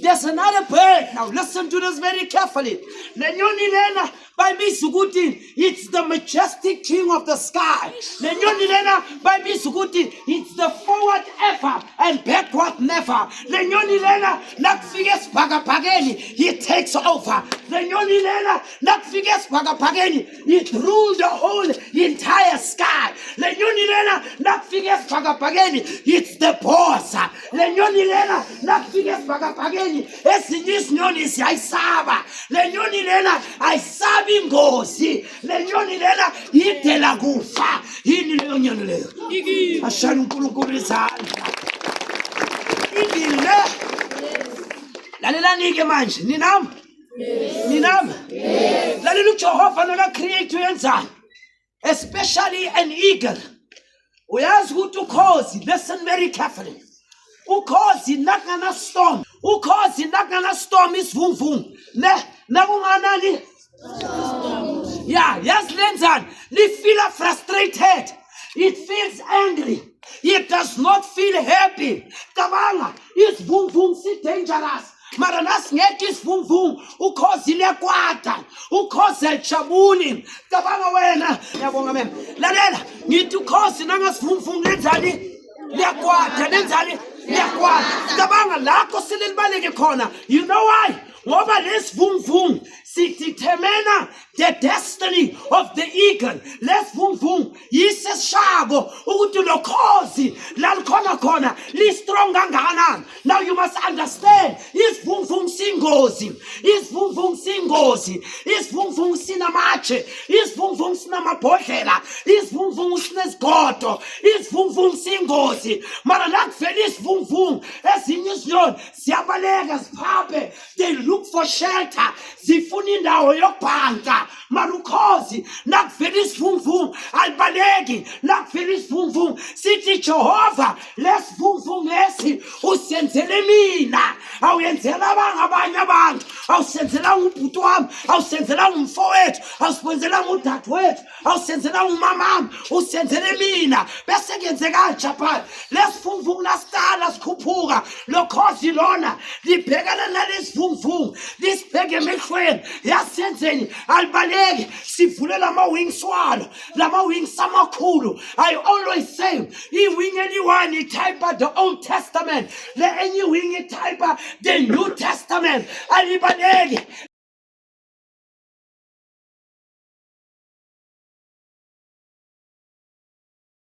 There's another bird. Now listen to this very carefully. It's the majestic king of the sky. It's the forward ever and backward never. He takes over. It ruled the whole entire sky. It's the boss. Ezinye izinyoni siyayisaba. Le nyoni lena ayisabi ingozi. Le nyoni lena idela kufa. Yini leyo nyoni leyo? Ashaya uNkulunkulu izandla. Idile. Lalelani ke manje ninami? Ninami? Lalela uJehova naka create uyenzani? Especially an eagle. Uyazi ukuthi ukhozi, listen very carefully. Ukhozi nakungana storm. Ukhozi nakungana storm isivunguvungu. Nakunganani? Yeah, yes, lenzani. Li feel frustrated. It feels angry. It does not feel happy. Cabanga, isivunguvungu si dangerous. Mara nasingeke isivunguvungu. Ukhozi liyakwata. Ukhozi ayijabuli. Cabanga wena. Ngiyabonga mema. Lalela, ngithi ukhozi nangasivunguvungu lenzani? Liyakwata, lenzani? Cabanga lakho selelibaleke khona. You know why? Ngoba lesivunguvungu sidetermine the destiny of the eagle. Lesivunguvungu yisesishabo ukuthi lokhozi lalikhona khona li strong kangakanani. Now you must understand, isivunguvungu singozi. Isivunguvungu singozi. Isivunguvungu sinamatshe. Isivunguvungu sinamabhodlela. Isivunguvungu sinezigodo. Isivunguvungu singozi. Mara nakuvela isivunguvungu ezinye izinyoni siyabaleka ziphaphe. They look for shelter. Zifuna indawo yokubhanka. Mara ukhozi nakuvela isivunguvungu alibaleki. Nakuvela isivunguvungu sithi Jehova lesivunguvungu lesi usenzele mina. Awuyenzela abanye abantu. Awusenzela ubhuti wami. Awusenzela umfowethu. Awusenzelanga udadewethu. Awusenzela umamami. Usenzele mina. Bese kuyenzeka kanje phela. Lesivunguvungu lasiqala sikhuphuka. Lokhozi lona libhekana nalesivunguvungu. Lisibheke emehlweni. Yasenzeni alibaleki. Sivulela ama-wings walo. Lama-wings amakhulu. I always say, i-wing eliyi-one itype the Old Testament. Le enye i-wing itype the New Testament. Alibaleki.